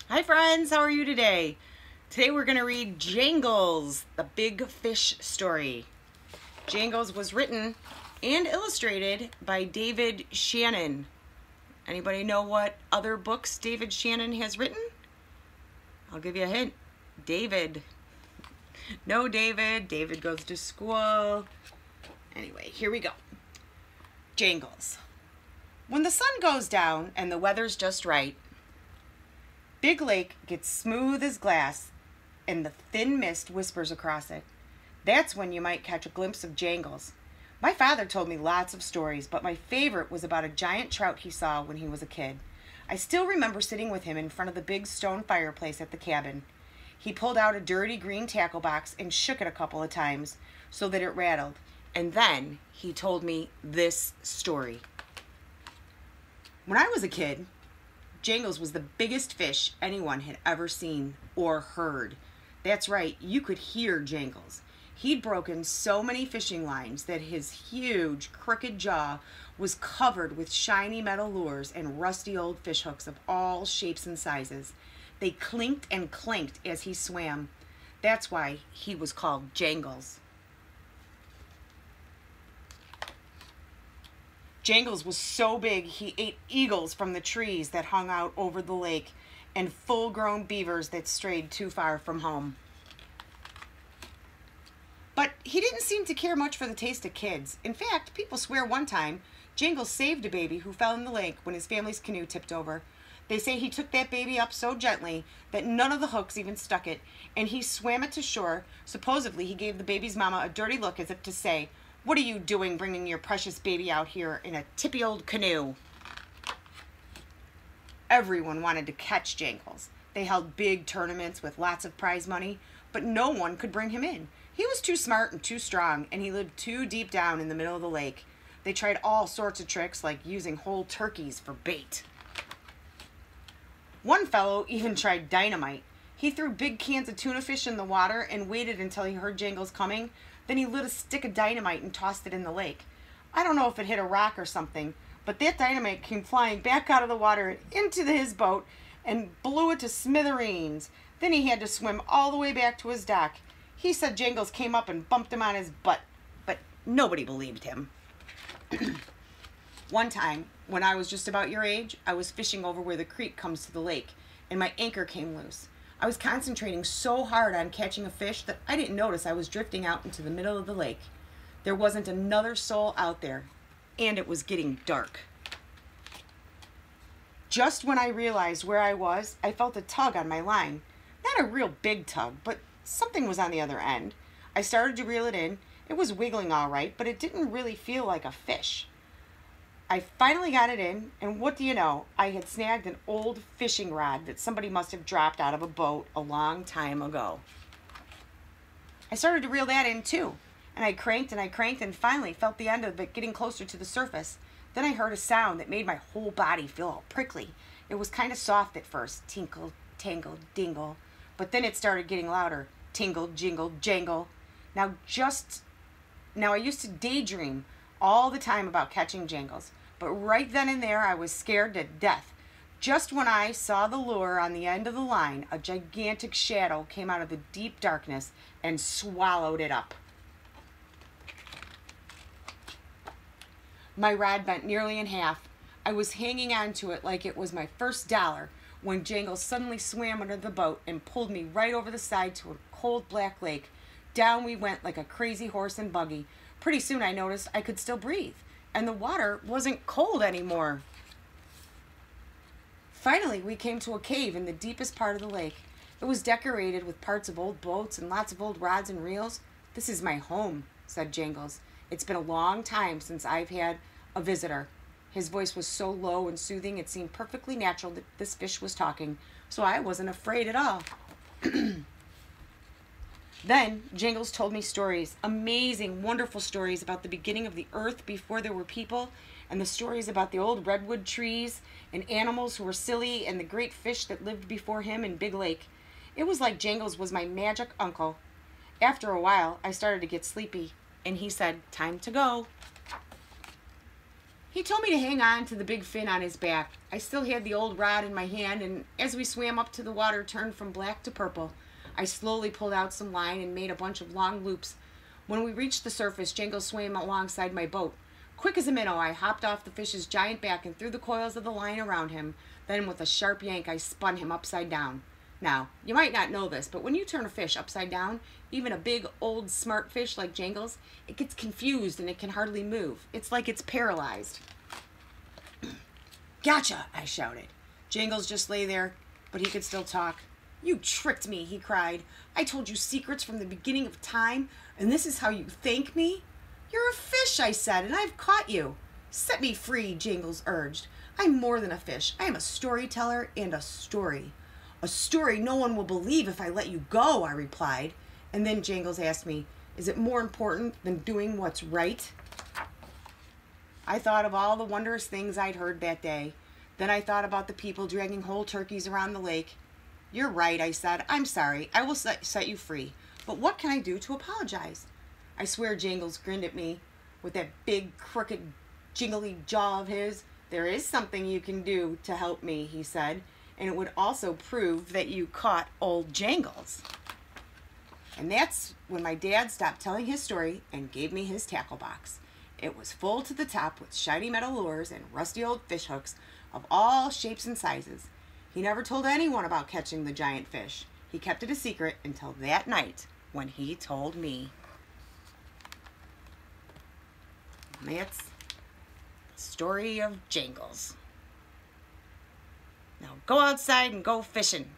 Hi friends, how are you today? Today we're going to read Jangles, the Big Fish Story. Jangles was written and illustrated by David Shannon. Anybody know what other books David Shannon has written? I'll give you a hint. David. No David. David goes to school. Anyway, here we go. Jangles. When the sun goes down and the weather's just right, Big Lake gets smooth as glass and the thin mist whispers across it. That's when you might catch a glimpse of Jangles. My father told me lots of stories, but my favorite was about a giant trout he saw when he was a kid. I still remember sitting with him in front of the big stone fireplace at the cabin. He pulled out a dirty green tackle box and shook it a couple of times so that it rattled. And then he told me this story. When I was a kid, Jangles was the biggest fish anyone had ever seen or heard. That's right, you could hear Jangles. He'd broken so many fishing lines that his huge, crooked jaw was covered with shiny metal lures and rusty old fish hooks of all shapes and sizes. They clinked and clanked as he swam. That's why he was called Jangles. Jangles was so big he ate eagles from the trees that hung out over the lake and full-grown beavers that strayed too far from home. But he didn't seem to care much for the taste of kids. In fact, people swear one time Jangles saved a baby who fell in the lake when his family's canoe tipped over. They say he took that baby up so gently that none of the hooks even stuck it, and he swam it to shore. Supposedly, he gave the baby's mama a dirty look as if to say, "What are you doing bringing your precious baby out here in a tippy old canoe?" Everyone wanted to catch Jangles. They held big tournaments with lots of prize money, but no one could bring him in. He was too smart and too strong, and he lived too deep down in the middle of the lake. They tried all sorts of tricks, like using whole turkeys for bait. One fellow even tried dynamite. He threw big cans of tuna fish in the water and waited until he heard Jangles coming. Then he lit a stick of dynamite and tossed it in the lake. I don't know if it hit a rock or something, but that dynamite came flying back out of the water and into his boat and blew it to smithereens. Then he had to swim all the way back to his dock. He said Jangles came up and bumped him on his butt, but nobody believed him. One time, when I was just about your age, I was fishing over where the creek comes to the lake, and my anchor came loose. I was concentrating so hard on catching a fish that I didn't notice I was drifting out into the middle of the lake. There wasn't another soul out there, and it was getting dark. Just when I realized where I was, I felt a tug on my line. Not a real big tug, but something was on the other end. I started to reel it in. It was wiggling all right, but it didn't really feel like a fish. I finally got it in, and what do you know? I had snagged an old fishing rod that somebody must have dropped out of a boat a long time ago. I started to reel that in too, and I cranked and finally felt the end of it getting closer to the surface. Then I heard a sound that made my whole body feel all prickly. It was kind of soft at first, tinkle, tangle, dingle, but then it started getting louder, tingle, jingle, jangle. Now I used to daydream all the time about catching Jangles, but right then and there I was scared to death. Just when I saw the lure on the end of the line, a gigantic shadow came out of the deep darkness and swallowed it up. My rod bent nearly in half. I was hanging on to it like it was my first dollar when Jangles suddenly swam under the boat and pulled me right over the side to a cold black lake. Down we went like a crazy horse and buggy. Pretty soon I noticed I could still breathe, and the water wasn't cold anymore. Finally, we came to a cave in the deepest part of the lake. It was decorated with parts of old boats and lots of old rods and reels. "This is my home," said Jangles. "It's been a long time since I've had a visitor." His voice was so low and soothing it seemed perfectly natural that this fish was talking, so I wasn't afraid at all. Then Jangles told me stories, amazing, wonderful stories about the beginning of the earth before there were people, and the stories about the old redwood trees and animals who were silly and the great fish that lived before him in Big Lake. It was like Jangles was my magic uncle. After a while, I started to get sleepy, and he said, "Time to go." He told me to hang on to the big fin on his back. I still had the old rod in my hand, and as we swam up to the water turned from black to purple, I slowly pulled out some line and made a bunch of long loops. When we reached the surface, Jangles swam alongside my boat. Quick as a minnow, I hopped off the fish's giant back and threw the coils of the line around him. Then with a sharp yank, I spun him upside down. Now, you might not know this, but when you turn a fish upside down, even a big, old, smart fish like Jangles, it gets confused and it can hardly move. It's like it's paralyzed. Gotcha, I shouted. Jangles just lay there, but he could still talk. You tricked me, he cried. I told you secrets from the beginning of time, and this is how you thank me? You're a fish, I said, and I've caught you. Set me free, Jangles urged. I'm more than a fish. I am a storyteller and a story. A story no one will believe if I let you go, I replied. And then Jangles asked me, is it more important than doing what's right? I thought of all the wondrous things I'd heard that day. Then I thought about the people dragging whole turkeys around the lake. You're right, I said. I'm sorry. I will set you free. But what can I do to apologize? I swear Jangles grinned at me with that big, crooked, jingly jaw of his. There is something you can do to help me, he said. And it would also prove that you caught old Jangles. And that's when my dad stopped telling his story and gave me his tackle box. It was full to the top with shiny metal lures and rusty old fish hooks of all shapes and sizes. He never told anyone about catching the giant fish. He kept it a secret until that night when he told me. And that's the story of Jangles. Now go outside and go fishing.